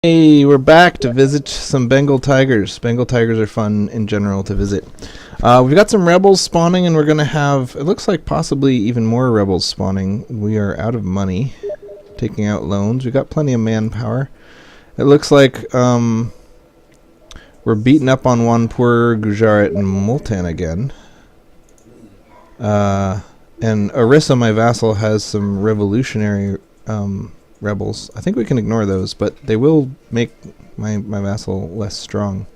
Hey, we're back to visit some Bengal tigers. Bengal tigers are fun in general to visit. We've got some rebels spawning, and we're going to have, it looks like possibly even more rebels spawning. We are out of money, taking out loans. We've got plenty of manpower. It looks like we're beating up on one poor Gujarat and Multan again. And Orissa, my vassal, has some revolutionary rebels. I think we can ignore those, but they will make my vassal less strong.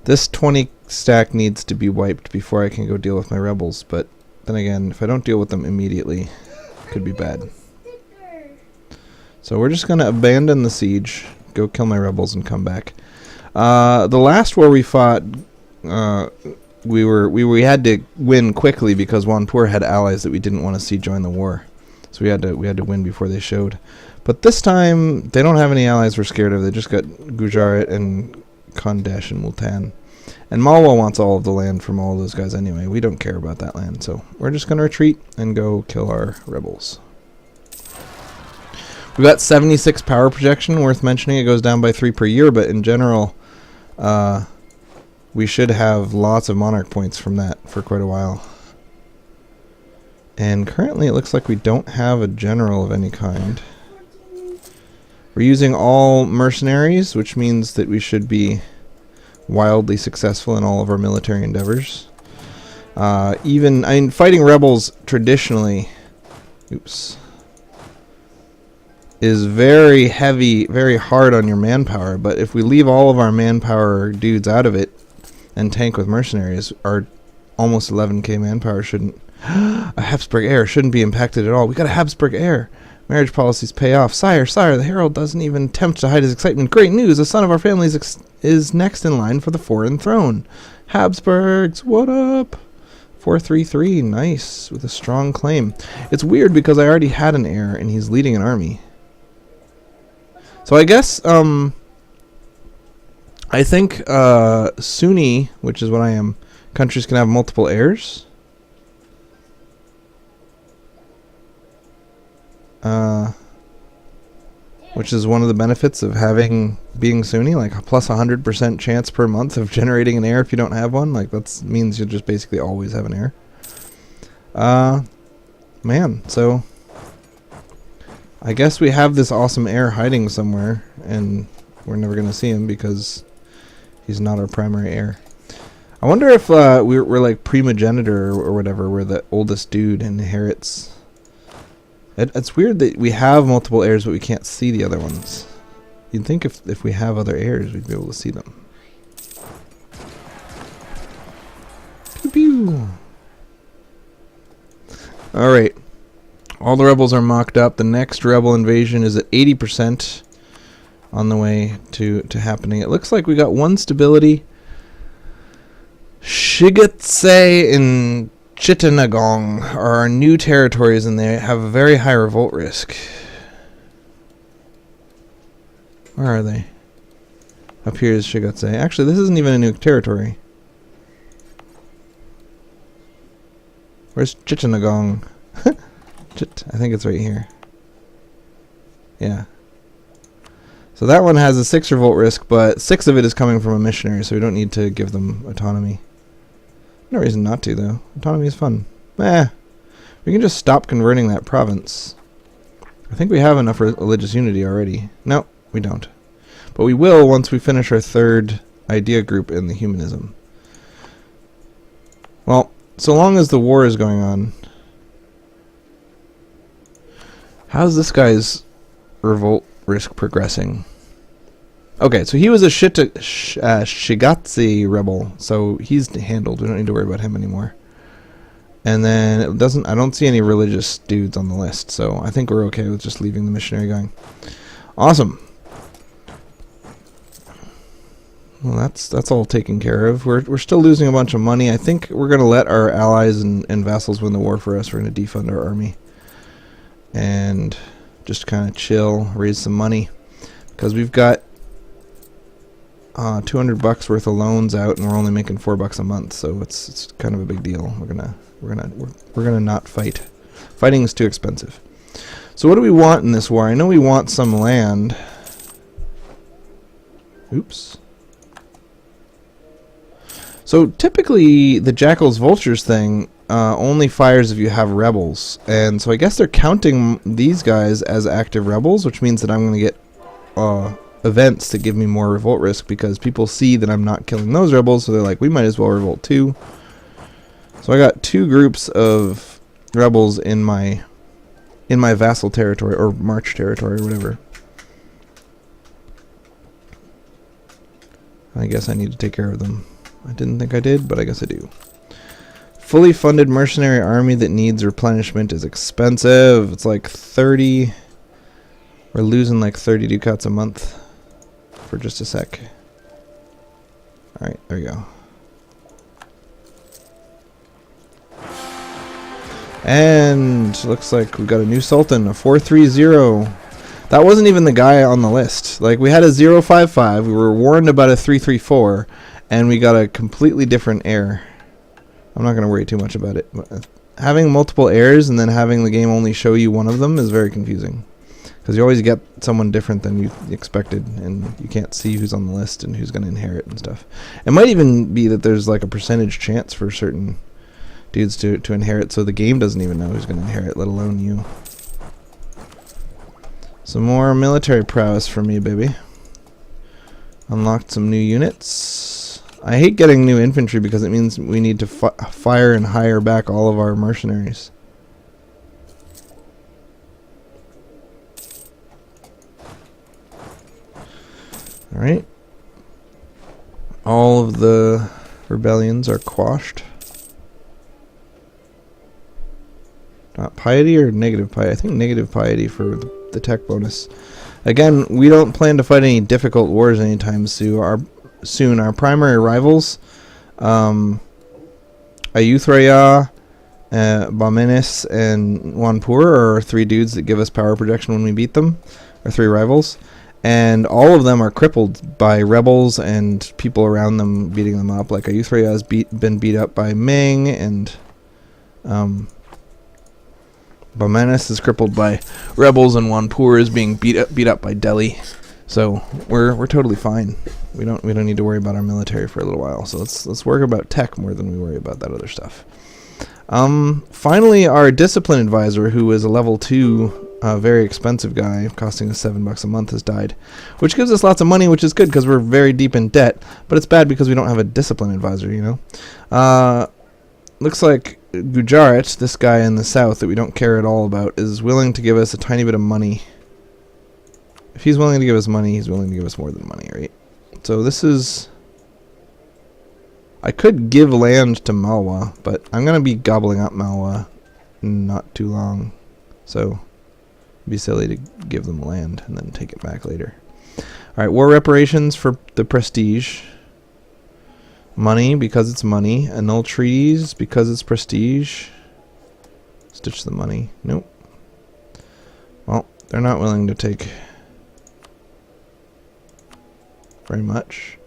This 20 stack needs to be wiped before I can go deal with my rebels, but then again, if I don't deal with them immediately, it could be bad. So we're just going to abandon the siege, go kill my rebels, and come back. The last war we fought, we had to win quickly because Wanpur had allies that we didn't want to see join the war. So we had to win before they showed. But this time they don't have any allies we're scared of. They just got Gujarat and Khandesh and Multan. And Malwa wants all of the land from all of those guys anyway. We don't care about that land, so we're just going to retreat and go kill our rebels. We've got 76 power projection, worth mentioning. It goes down by 3 per year, but in general, we should have lots of monarch points from that for quite a while. And currently it looks like we don't have a general of any kind. We're using all mercenaries, which means that we should be wildly successful in all of our military endeavors. Fighting rebels traditionally, is very heavy, very hard on your manpower, but if we leave all of our manpower dudes out of it and tank with mercenaries, our almost 11k manpower shouldn't... A Habsburg heir shouldn't be impacted at all. We got a Habsburg heir. Marriage policies pay off. Sire, the herald doesn't even attempt to hide his excitement. Great news! The son of our family is next in line for the foreign throne. Habsburgs, what up? 433, nice, with a strong claim. It's weird because I already had an heir and he's leading an army. So I guess, I think Sunni, which is what I am, countries can have multiple heirs. Which is one of the benefits of being Sunni, like a plus 100% chance per month of generating an heir if you don't have one. Like that means you'll just basically always have an heir. Man, so I guess we have this awesome heir hiding somewhere, and we're never going to see him because he's not our primary heir. I wonder if we're like primogenitor or whatever, where the oldest dude inherits. It's weird that we have multiple heirs, but we can't see the other ones. You'd think if we have other heirs, we'd be able to see them. Pew pew. Alright. All the rebels are mocked up. The next rebel invasion is at 80% on the way to happening. It looks like we got one stability. Shigatse in Chittagong are our new territories, and they have a very high revolt risk. Where are they? Up here is Shigatse. Actually, this isn't even a new territory. Where's Chittagong? I think it's right here. Yeah. So that one has a 6 revolt risk, but 6 of it is coming from a missionary, so we don't need to give them autonomy. No reason not to, though. Autonomy is fun. We can just stop converting that province. I think we have enough religious unity already. No, we don't. But we will once we finish our 3rd idea group in the humanism. Well, so long as the war is going on. How's this guy's revolt risk progressing? Okay, so he was a Shigatse rebel, so he's handled. We don't need to worry about him anymore. And then I don't see any religious dudes on the list, so I think we're okay with just leaving the missionary going. Awesome. Well, that's all taken care of. We're still losing a bunch of money. I think we're going to let our allies and vassals win the war for us. We're going to defund our army. And just kind of chill, raise some money. Because we've got $200 worth of loans out, and we're only making $4 a month, so it's kind of a big deal. We're gonna not fight. Fighting is too expensive. So what do we want in this war? I know we want some land. Oops. So typically the Jackals Vultures thing only fires if you have rebels, and so I guess they're counting these guys as active rebels, which means that I'm going to get events that give me more revolt risk because people see that I'm not killing those rebels, so they're like, we might as well revolt too. So I got 2 groups of rebels in my vassal territory or march territory or whatever. I guess I need to take care of them. I didn't think I did, but I guess I do. Fully funded mercenary army that needs replenishment is expensive. It's like 30. We're losing like 30 ducats a month for just a sec. Alright, there we go. And looks like we got a new sultan, a 430. That wasn't even the guy on the list. Like, we had a 055, we were warned about a 334, and we got a completely different heir. I'm not going to worry too much about it. But having multiple heirs and then having the game only show you one of them is very confusing. Because you always get someone different than you expected, and you can't see who's on the list and who's going to inherit and stuff. It might even be that there's like a percentage chance for certain dudes to inherit, so the game doesn't even know who's going to inherit, let alone you. Some more military prowess for me, baby. Unlocked some new units. I hate getting new infantry because it means we need to fire and hire back all of our mercenaries. Alright. All of the rebellions are quashed. Not piety or negative piety? I think negative piety for the tech bonus. Again, we don't plan to fight any difficult wars anytime soon. Our primary rivals, Ayutthaya, Bamenis, and Wanpur are our 3 dudes that give us power projection when we beat them. Our 3 rivals. And all of them are crippled by rebels and people around them beating them up. Like Ayutthaya has been beat up by Ming, and Bamenis is crippled by rebels, and Wanpur is being beat up by Delhi. So we're totally fine. We don't need to worry about our military for a little while. So let's worry about tech more than we worry about that other stuff. Finally, our discipline advisor, who is a level 2, very expensive guy, costing us $7 a month, has died, which gives us lots of money, which is good because we're very deep in debt. But it's bad because we don't have a discipline advisor, you know. Looks like Gujarat, this guy in the south that we don't care at all about, is willing to give us a tiny bit of money. If he's willing to give us money, he's willing to give us more than money, right? So this is... I could give land to Malwa, but I'm going to be gobbling up Malwa in not too long. So it'd be silly to give them land and then take it back later. Alright, war reparations for the prestige. Money, because it's money. Annul treaties, because it's prestige. Stitch the money. Nope. Well, they're not willing to take very much.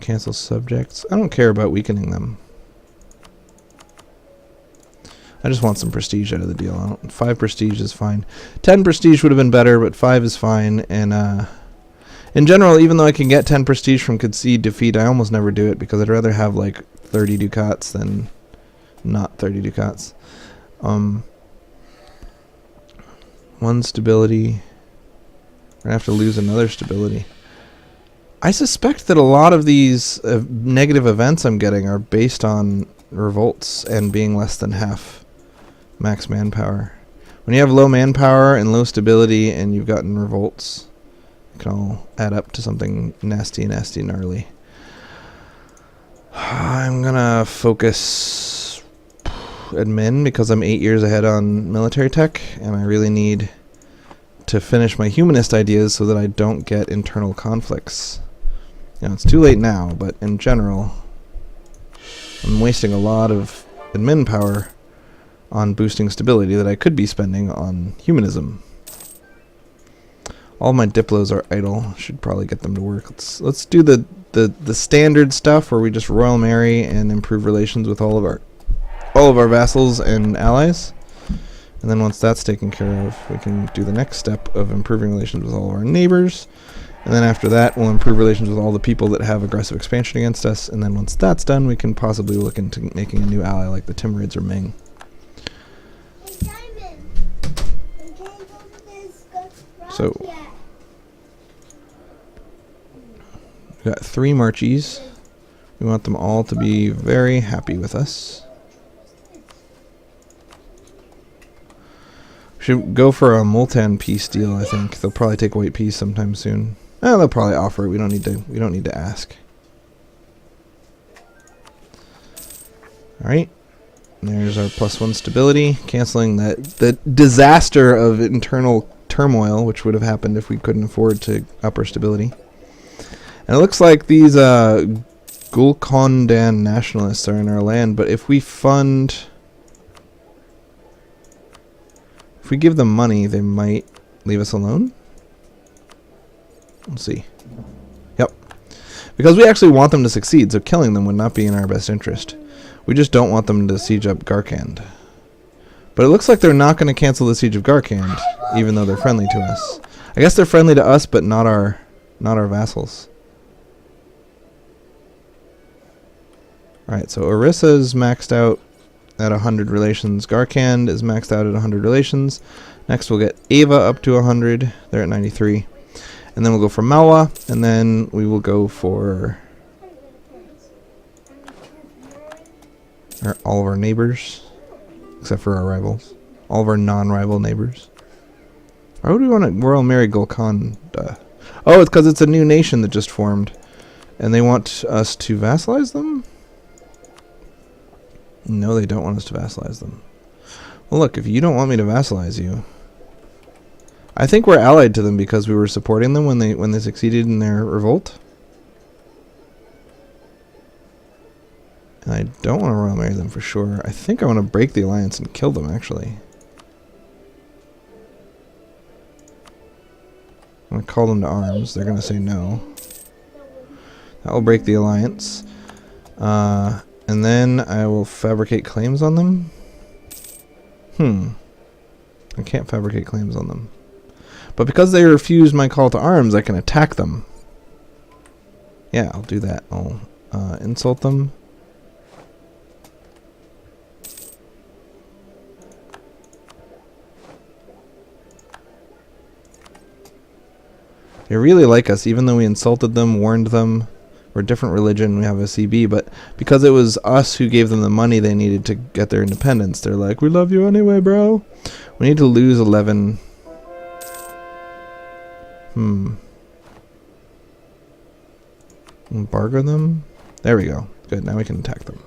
Cancel subjects. I don't care about weakening them. I just want some prestige out of the deal. 5 prestige is fine. 10 prestige would have been better, but 5 is fine. And in general, even though I can get 10 prestige from concede defeat, I almost never do it because I'd rather have like 30 ducats than not 30 ducats. 1 stability. We're going to have to lose another stability. I suspect that a lot of these negative events I'm getting are based on revolts and being less than half max manpower. When you have low manpower and low stability and you've gotten revolts, it can all add up to something nasty, gnarly. I'm gonna focus admin because I'm 8 years ahead on military tech, and I really need to finish my humanist ideas so that I don't get internal conflicts. You know, it's too late now, but in general, I'm wasting a lot of admin power on boosting stability that I could be spending on humanism. All my diplos are idle. Should probably get them to work. Let's do the standard stuff where we just royal marry and improve relations with all of our vassals and allies. And then once that's taken care of, we can do the next step of improving relations with all of our neighbors. And then after that, we'll improve relations with all the people that have aggressive expansion against us. And then once that's done, we can possibly look into making a new ally like the Timurids or Ming. So, we've got 3 marchies. We want them all to be very happy with us. We should go for a Multan peace deal, I think. They'll probably take white peace sometime soon. They'll probably offer it. We don't need to ask. Alright. There's our +1 stability, canceling the disaster of internal turmoil, which would have happened if we couldn't afford to up our stability. And it looks like these Gulkondan nationalists are in our land, but if we give them money, they might leave us alone. Let's see. Yep. Because we actually want them to succeed, so killing them would not be in our best interest. We just don't want them to siege up Garkand. But it looks like they're not going to cancel the siege of Garkand, even though they're friendly to us. I guess they're friendly to us, but not our vassals. Alright, so Orissa's maxed out at 100 relations. Garkand is maxed out at 100 relations. Next we'll get Ava up to 100. They're at 93. And then we'll go for Malwa, and then we will go for all of our neighbors, except for our rivals. All of our non-rival neighbors. Why would we want to royal marry Golconda? Oh, it's because it's a new nation that just formed. And they want us to vassalize them? No, they don't want us to vassalize them. Well, look, if you don't want me to vassalize you... I think we're allied to them because we were supporting them when they succeeded in their revolt. And I don't want to royal marry them for sure. I think I want to break the alliance and kill them, actually. I'm going to call them to arms. They're going to say no. That will break the alliance. And then I will fabricate claims on them. I can't fabricate claims on them. But because they refused my call to arms, I can attack them. Yeah, I'll do that. I'll insult them. They really like us, even though we insulted them, warned them. We're a different religion, we have a CB, but because it was us who gave them the money they needed to get their independence, they're like, we love you anyway, bro. We need to lose 11. Embargo them? There we go. Good, now we can attack them.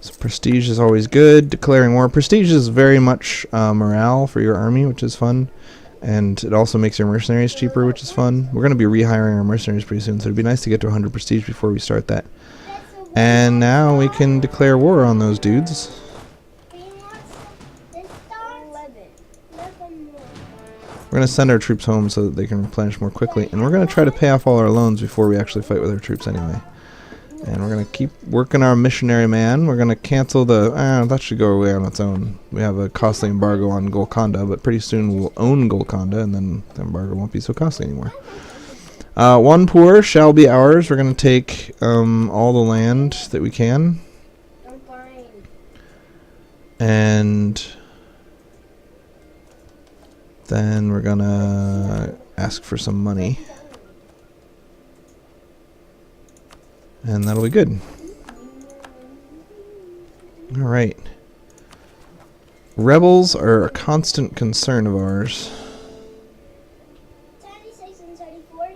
So prestige is always good. Declaring war. Prestige is very much morale for your army, which is fun. And it also makes your mercenaries cheaper, which is fun. We're going to be rehiring our mercenaries pretty soon, so it'd be nice to get to 100 prestige before we start that. And now we can declare war on those dudes. We're going to send our troops home so that they can replenish more quickly. And we're going to try to pay off all our loans before we actually fight with our troops anyway. And we're going to keep working our missionary man. We're going to cancel the... that should go away on its own. We have a costly embargo on Golconda, but pretty soon we'll own Golconda, and then the embargo won't be so costly anymore. One poor shall be ours. We're going to take all the land that we can. And... then we're going to ask for some money. And that'll be good. Alright. Rebels are a constant concern of ours. 36 and 30, 40,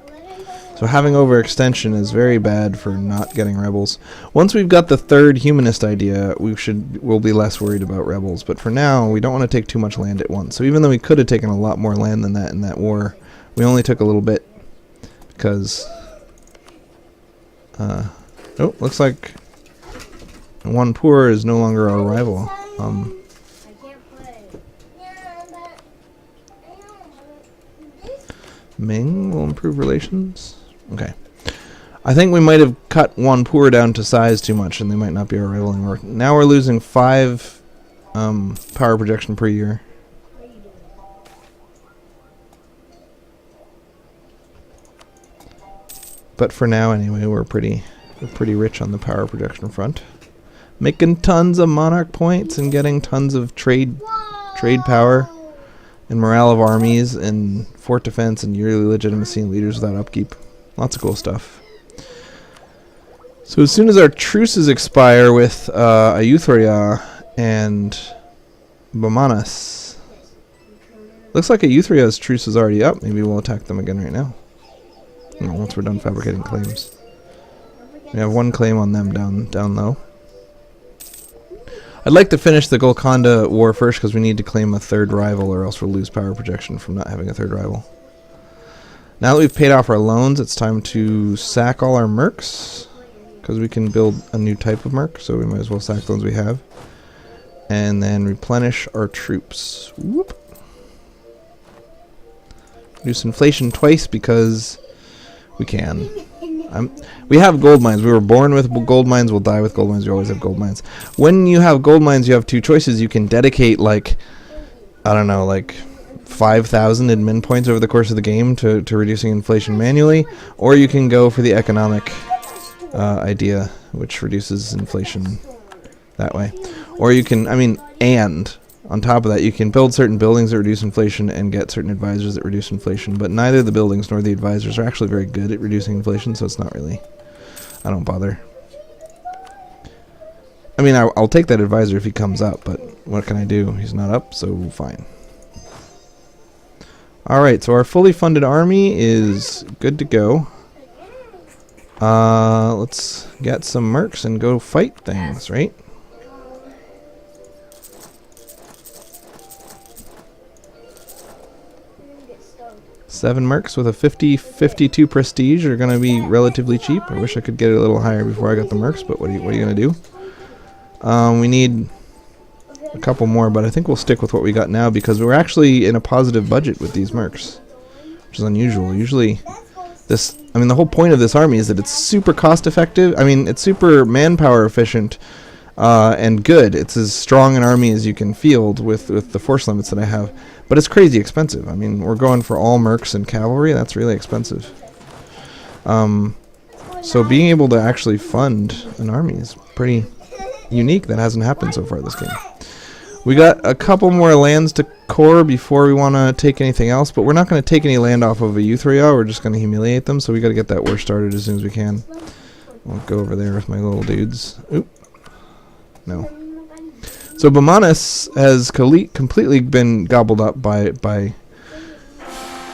11. So having overextension is very bad for not getting rebels. Once we've got the third humanist idea, we'll be less worried about rebels. But for now, we don't want to take too much land at once. So even though we could have taken a lot more land than that in that war, we only took a little bit because... oh, looks like one poor is no longer our rival. I can't play. Yeah, but I know. Ming will improve relations. Okay. I think we might have cut Wanpur down to size too much, and they might not be our rival anymore. Now we're losing 5 power projection per year. But for now, anyway, we're pretty rich on the power projection front, making tons of monarch points and getting tons of trade power and morale of armies and fort defense and yearly legitimacy and leaders without upkeep. Lots of cool stuff. So as soon as our truces expire with Ayutthaya and Bamanas, looks like Ayutthaya's truce is already up. Maybe we'll attack them again right now. No, once we're done fabricating claims. We have 1 claim on them down low. I'd like to finish the Golconda war first because we need to claim a 3rd rival, or else we'll lose power projection from not having a 3rd rival. Now that we've paid off our loans, it's time to sack all our mercs, because we can build a new type of merc, so we might as well sack the ones we have. And then replenish our troops. Whoop. Reduce inflation twice because we can. We have gold mines. We were born with gold mines. We'll die with gold mines. We always have gold mines. When you have gold mines, you have 2 choices. You can dedicate, like, I don't know, like 5,000 admin points over the course of the game to reducing inflation manually, or you can go for the economic idea, which reduces inflation that way. Or you can, and on top of that, you can build certain buildings that reduce inflation and get certain advisors that reduce inflation, but neither the buildings nor the advisors are actually very good at reducing inflation, so it's not really, I don't bother. I'll take that advisor if he comes up, but what can I do? He's not up, so fine. Alright, so our fully funded army is good to go. Let's get some mercs and go fight things, right? Seven mercs with a 52 prestige are going to be relatively cheap. I wish I could get it a little higher before I got the mercs, but what are you going to do? We need a couple more, but I think we'll stick with what we got now because we're actually in a positive budget with these mercs, which is unusual. Usually the whole point of this army is that it's super cost effective. It's super manpower efficient and good. It's as strong an army as you can field with the force limits that I have. But it's crazy expensive. We're going for all mercs and cavalry. That's really expensive. So being able to actually fund an army is pretty unique. That hasn't happened so far this game. We got a couple more lands to core before we want to take anything else, but we're not going to take any land off of Ayutthaya. We're just going to humiliate them, so we got to get that war started as soon as we can. I'll go over there with my little dudes. Oop. No. So Bamanas has completely been gobbled up by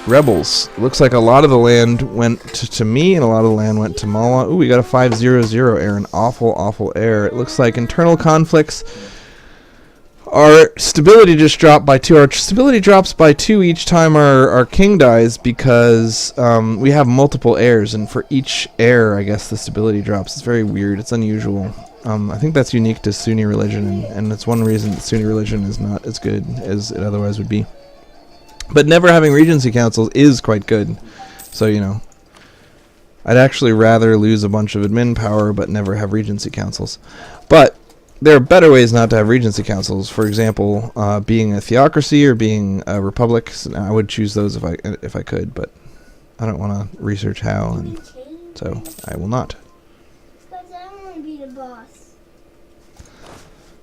rebels. It looks like a lot of the land went to me, and a lot of the land went to Mala. Ooh, we got a 500 error, an awful error. It looks like internal conflicts. Our stability just dropped by 2. Our stability drops by 2 each time our king dies because we have multiple heirs, and for each heir, I guess, the stability drops. It's very weird. It's unusual. I think that's unique to Sunni religion, and that's one reason that Sunni religion is not as good as it otherwise would be. But never having regency councils is quite good. So, I'd actually rather lose a bunch of admin power but never have regency councils. But there are better ways not to have regency councils. For example, being a theocracy or being a republic. So I would choose those if I could, but I don't want to research how, and so I will not. Because I want to be the boss.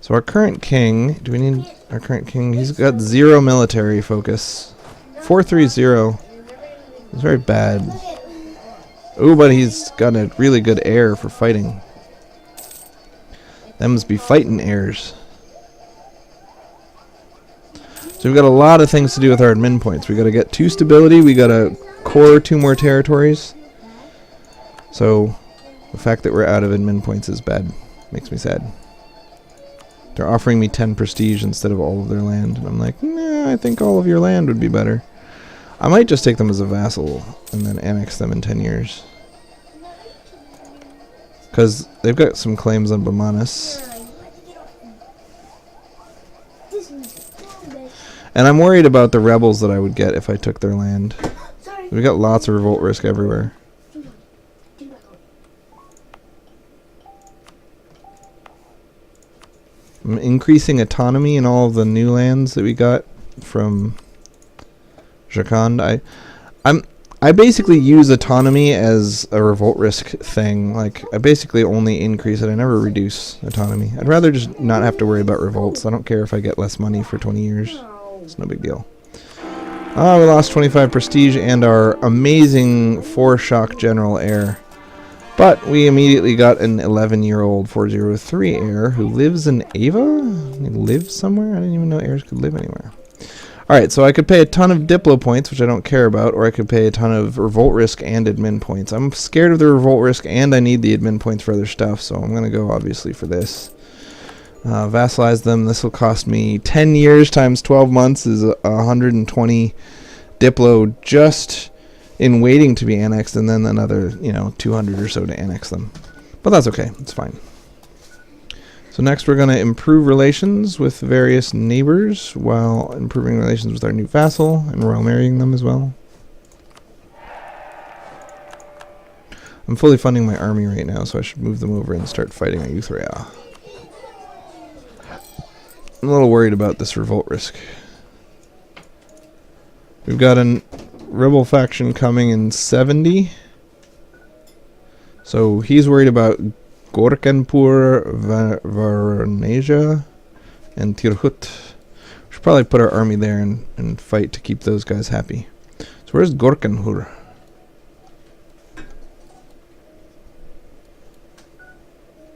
So our current king, do we need our current king? He's got 0 military focus. 430. It's very bad. Ooh, but he's got a really good heir for fighting. That must be fighting heirs. So we've got a lot of things to do with our admin points. We got to get 2 stability. We got to core 2 more territories. So the fact that we're out of admin points is bad. Makes me sad. They're offering me 10 prestige instead of all of their land. And I'm like, nah, I think all of your land would be better. I might just take them as a vassal and then annex them in 10 years. Because they've got some claims on Bamanas. And I'm worried about the rebels that I would get if I took their land. We got lots of revolt risk everywhere. I'm increasing autonomy in all of the new lands that we got from Jharkhand. I basically use autonomy as a revolt risk thing. Like, I basically only increase it. I never reduce autonomy. I'd rather just not have to worry about revolts. I don't care if I get less money for 20 years. It's no big deal. Oh, we lost 25 prestige and our amazing 4-shock general heir. But we immediately got an 11-year-old 403 heir who lives in Ava? He lives somewhere? I didn't even know heirs could live anywhere. Alright, so I could pay a ton of Diplo points, which I don't care about, or I could pay a ton of revolt risk and admin points. I'm scared of the revolt risk, and I need the admin points for other stuff, so I'm going to go, obviously, for this. Vassalize them. This will cost me 10 years times 12 months is 120 Diplo just in waiting to be annexed, and then another, 200 or so to annex them. But that's okay. It's fine. So next we're going to improve relations with various neighbors while improving relations with our new vassal and royal marrying them as well. I'm fully funding my army right now, so I should move them over and start fighting Ayutthaya. I'm a little worried about this revolt risk. We've got a rebel faction coming in 70. So he's worried about Gorkanpur, Varnasia, and Tirhut. We should probably put our army there and fight to keep those guys happy. So where's Gorkanpur?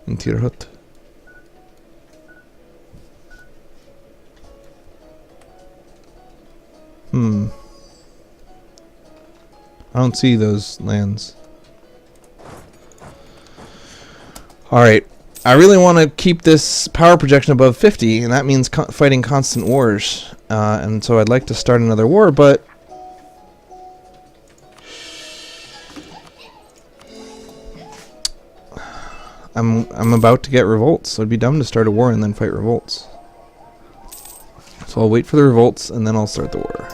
And Tirhut. I don't see those lands. Alright, I really want to keep this power projection above 50, and that means fighting constant wars. And so I'd like to start another war, but I'm about to get revolts, so it'd be dumb to start a war and then fight revolts. So I'll wait for the revolts, and then I'll start the war.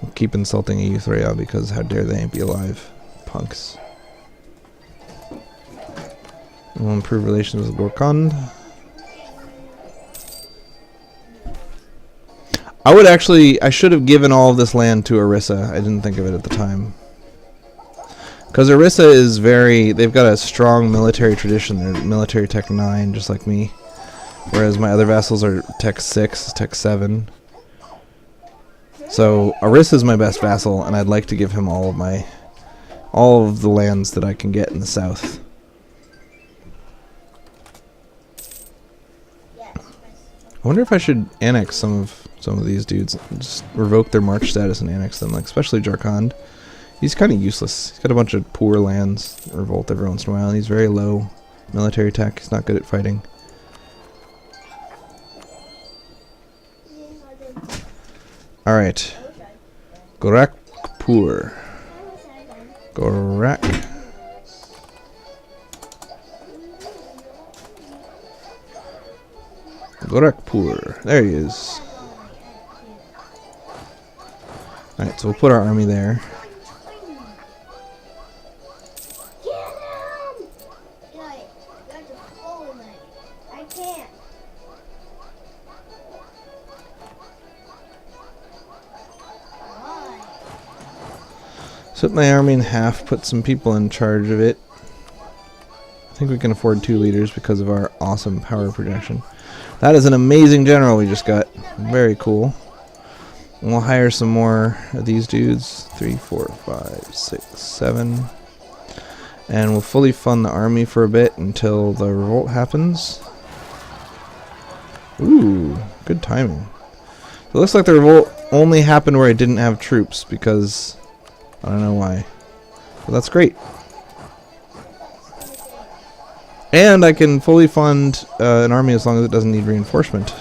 We'll keep insulting Ayutthaya because how dare they be alive. Punks. And we'll improve relations with Gorkand. I should have given all of this land to Orissa. I didn't think of it at the time. Because Orissa is they've got a strong military tradition. They're military tech 9, just like me. Whereas my other vassals are tech 6, tech 7. So Orissa is my best vassal, and I'd like to give him all of the lands that I can get in the south. I wonder if I should annex some of these dudes, just revoke their march status and annex them, like especially Jharkhand. He's kind of useless. He's got a bunch of poor lands, revolt every once in a while, and he's very low military tech. He's not good at fighting. Alright. Gorakhpur. Gorakhpur. There he is. Alright, so we'll put our army there. Split my army in half, put some people in charge of it. I think we can afford 2 leaders because of our awesome power projection. That is an amazing general we just got. Very cool. And we'll hire some more of these dudes. 3, 4, 5, 6, 7. And we'll fully fund the army for a bit until the revolt happens. Ooh, good timing. It looks like the revolt only happened where I didn't have troops because I don't know why. But that's great. And I can fully fund an army as long as it doesn't need reinforcement.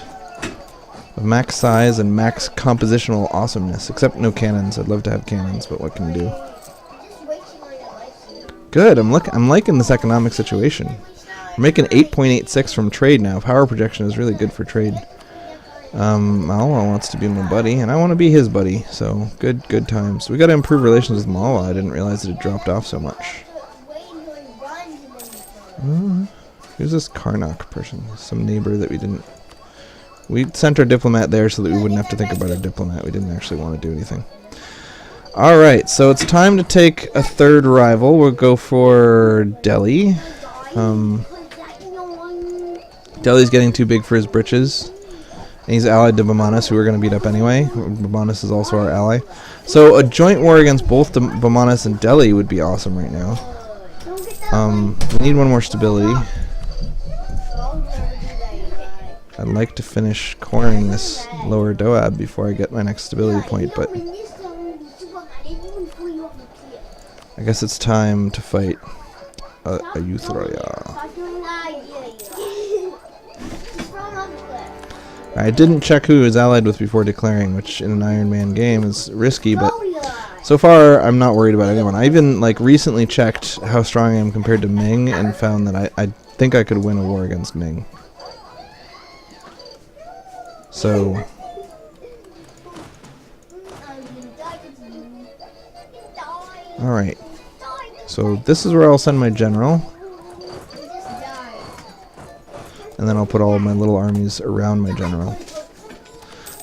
Of max size and max compositional awesomeness. Except no cannons. I'd love to have cannons, but what can you do? Good. I'm liking this economic situation. We're making 8.86 from trade now. Power projection is really good for trade. Malwa wants to be my buddy, and I want to be his buddy. So good times. We got to improve relations with Malwa. I didn't realize it had dropped off so much. Who's this Karnak person? Some neighbor that we didn't... We sent our diplomat there so that we wouldn't have to think about our diplomat. We didn't actually want to do anything. Alright, so it's time to take a third rival. We'll go for Delhi. Delhi's getting too big for his britches. And he's allied to Bamanas, who we're going to beat up anyway. Bamanas is also our ally. So a joint war against both Bamanas and Delhi would be awesome right now. We need one more stability. I'd like to finish coring this lower Doab before I get my next stability point, but I guess it's time to fight a Yuthroya. I didn't check who he was allied with before declaring, which in an Iron Man game is risky, but so far I'm not worried about anyone. I even recently checked how strong I am compared to Ming and found that I think I could win a war against Ming. So alright. So this is where I'll send my general. And then I'll put all of my little armies around my general.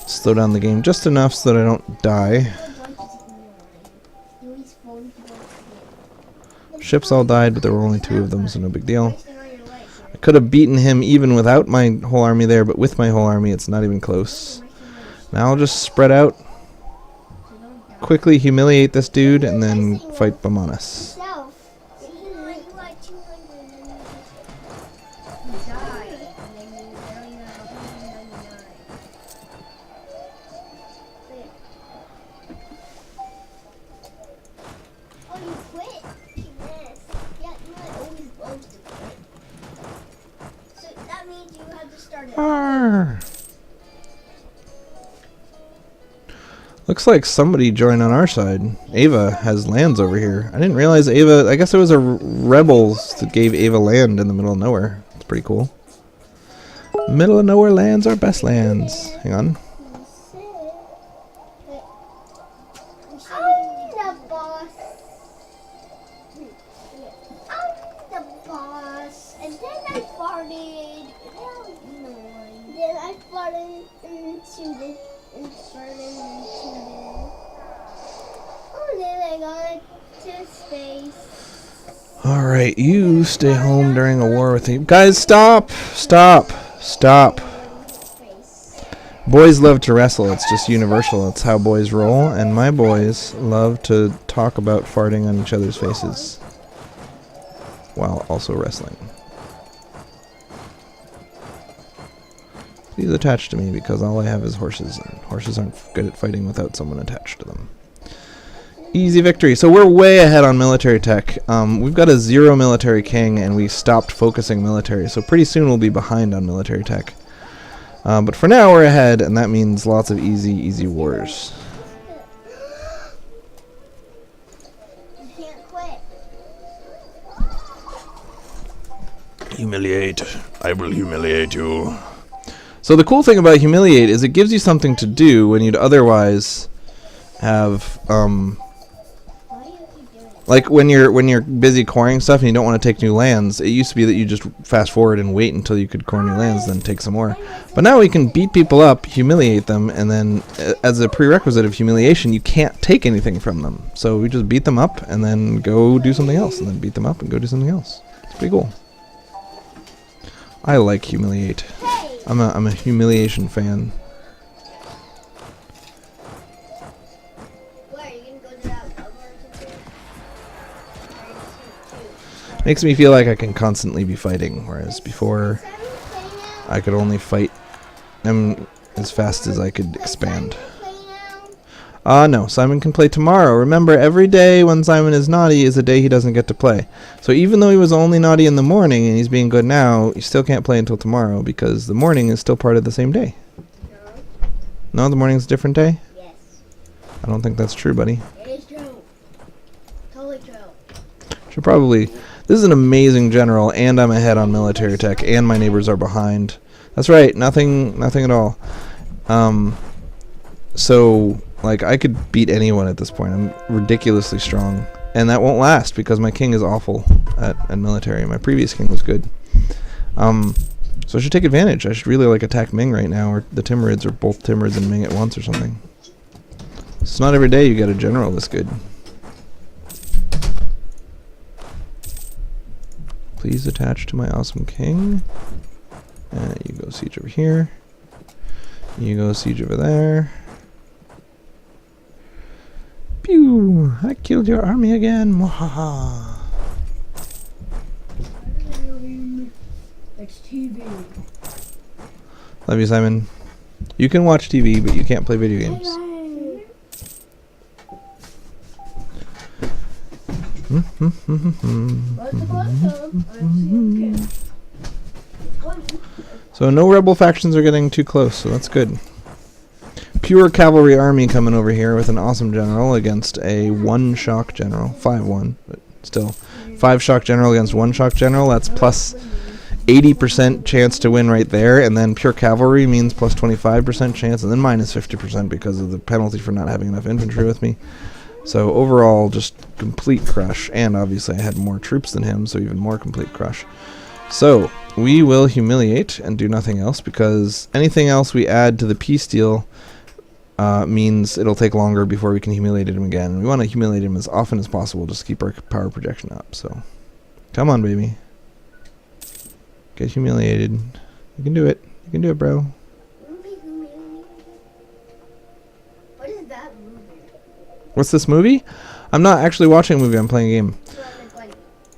Slow down the game just enough so that I don't die. Ships all died, but there were only 2 of them, so no big deal. I could have beaten him even without my whole army there, but with my whole army it's not even close. Now I'll just spread out, quickly humiliate this dude, and then fight Bamanas. Looks like somebody joined on our side. Ava has lands over here. I didn't realize Ava... I guess it was a rebels that gave Ava land in the middle of nowhere. It's pretty cool. Middle of nowhere lands are best lands. Hang on. Alright, you stay home during a war with me. Guys, stop! Stop! Stop! Boys love to wrestle. It's just universal. It's how boys roll. And my boys love to talk about farting on each other's faces while also wrestling. Please attach to me because all I have is horses, and horses aren't good at fighting without someone attached to them. Easy victory. So we're way ahead on military tech. We've got a 0 military king, and we stopped focusing military. So pretty soon we'll be behind on military tech. But for now we're ahead, and that means lots of easy wars. Humiliate. I will humiliate you. So the cool thing about humiliate is it gives you something to do when you'd otherwise have like when you're busy coring stuff and you don't want to take new lands. It used to be that you just fast forward and wait until you could core new lands, then take some more. But now we can beat people up, humiliate them, and then as a prerequisite of humiliation, you can't take anything from them. So we just beat them up and then go do something else, and then beat them up and go do something else. It's pretty cool. I like humiliate. I'm a humiliation fan. Makes me feel like I can constantly be fighting, whereas before I could only fight them as fast as I could expand. No, Simon can play tomorrow. Remember, every day when Simon is naughty is a day he doesn't get to play. So even though he was only naughty in the morning and he's being good now, he still can't play until tomorrow because the morning is still part of the same day. No, the morning's a different day? Yes. I don't think that's true, buddy. It is true. Totally true. Should probably... This is an amazing general, and I'm ahead on military tech, and my neighbors are behind. That's right, nothing at all. So, like, I could beat anyone at this point. I'm ridiculously strong. And that won't last because my king is awful at military. My previous king was good. So I should take advantage. I should really like attack Ming right now, or the Timurids, or both Timurids and Ming at once or something. It's not every day you get a general this good. Please attach to my awesome king. You go siege over here. You go siege over there. Pew! I killed your army again. Mwahaha. It's TV. Love you, Simon. You can watch TV, but you can't play video games. So no rebel factions are getting too close, so that's good. Pure cavalry army coming over here with an awesome general against a 1 shock general. 5-1, but still. 5 shock general against 1 shock general, that's plus 80% chance to win right there, and then pure cavalry means plus 25% chance, and then minus 50% because of the penalty for not having enough infantry with me. So overall, just complete crush, and obviously I had more troops than him, so even more complete crush. So we will humiliate and do nothing else, because anything else we add to the peace deal means it'll take longer before we can humiliate him again. We want to humiliate him as often as possible just to keep our power projection up. So come on, baby. Get humiliated. You can do it. You can do it, bro. What is that movie? What's this movie? I'm not actually watching a movie. I'm playing a game.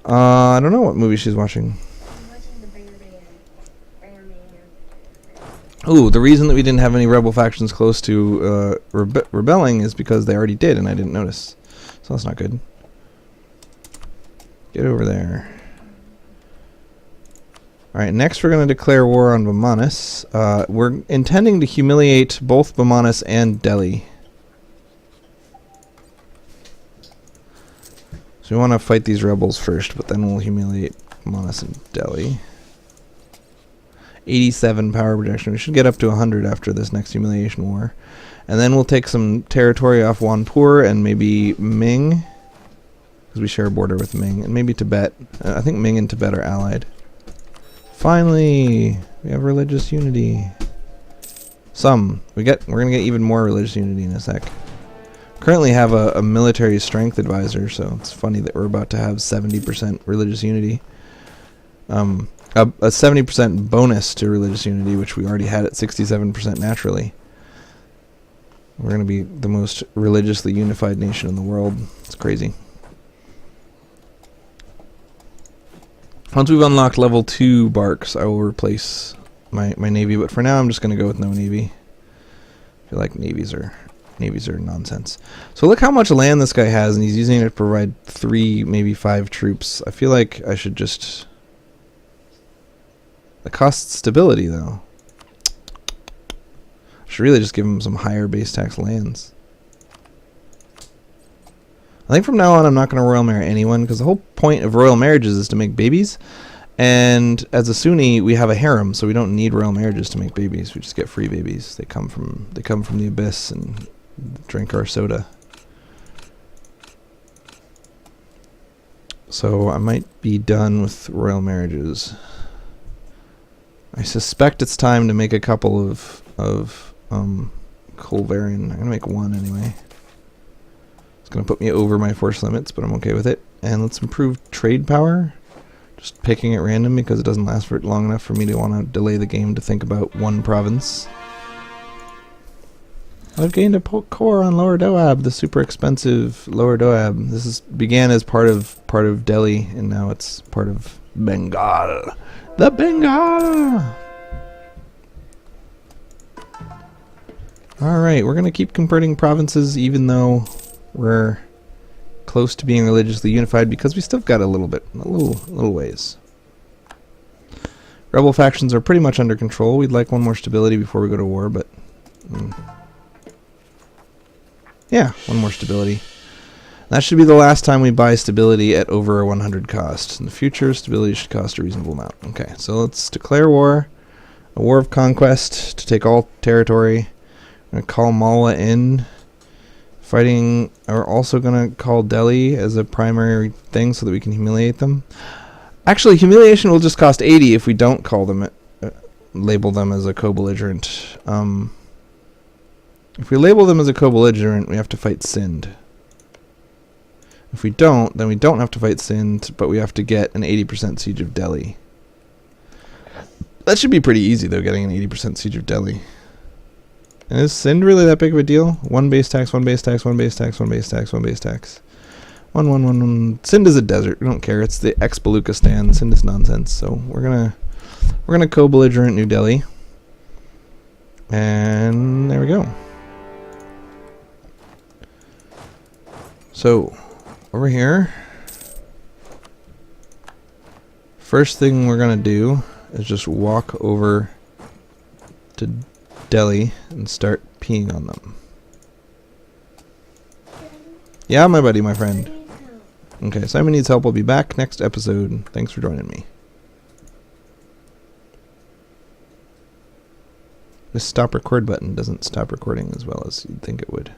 I don't know what movie she's watching. Ooh, the reason that we didn't have any rebel factions close to rebelling is because they already did, and I didn't notice. So that's not good. Get over there. Alright, next we're going to declare war on Bamanas. We're intending to humiliate both Bamanas and Delhi. So we want to fight these rebels first, but then we'll humiliate Bamanas and Delhi. 87 power projection. We should get up to 100 after this next humiliation war. And then we'll take some territory off Wanpur and maybe Ming, because we share a border with Ming, and maybe Tibet. I think Ming and Tibet are allied. Finally, we have religious unity. We're gonna get even more religious unity in a sec. Currently have a military strength advisor, so it's funny that we're about to have 70% religious unity. A 70% bonus to religious unity, which we already had at 67% naturally. We're going to be the most religiously unified nation in the world. It's crazy. Once we've unlocked level 2 barks, I will replace my navy, but for now I'm just going to go with no navy. I feel like navies are nonsense. So look how much land this guy has, and he's using it to provide 3, maybe 5 troops. I feel like I should just... That costs stability, though. I should really just give him some higher base tax lands. I think from now on I'm not going to royal marry anyone, because the whole point of royal marriages is to make babies. And as a Sunni, we have a harem, so we don't need royal marriages to make babies. We just get free babies. They come from the abyss and drink our soda. So I might be done with royal marriages. I suspect it's time to make a couple of Colvarian. I'm gonna make 1 anyway. It's gonna put me over my force limits, but I'm okay with it. And let's improve trade power. Just picking at random because it doesn't last for long enough for me to want to delay the game to think about 1 province. I've gained a core on Lower Doab, the super expensive Lower Doab. This began as part of Delhi, and now it's part of Bengal. The Bengal! Alright, we're going to keep converting provinces even though we're close to being religiously unified, because we still got a little ways. Rebel factions are pretty much under control. We'd like 1 more stability before we go to war, but... yeah, 1 more stability. That should be the last time we buy stability at over a 100 cost. In the future, stability should cost a reasonable amount. Okay, so let's declare war. A war of conquest to take all territory. I'm going to call Malla in. Fighting. We're also gonna call Delhi as a primary thing so that we can humiliate them. Actually, humiliation will just cost 80 if we don't call them, label them as a co-belligerent. If we label them as a co-belligerent, we have to fight Sindh. If we don't, then we don't have to fight Sindh, but we have to get an 80% siege of Delhi. That should be pretty easy, though, getting an 80% siege of Delhi. And is Sindh really that big of a deal? One base tax, one base tax, one base tax, one base tax, one base tax. One. Sindh is a desert. We don't care. It's the ex-Baluchistan. Sindh is nonsense. So we're gonna co-belligerent New Delhi. And there we go. So over here, first thing we're gonna do is just walk over to Delhi and start peeing on them. Yeah, my buddy, my friend. Okay, Simon Needs Help. We'll be back next episode. Thanks for joining me. This stop record button doesn't stop recording as well as you'd think it would.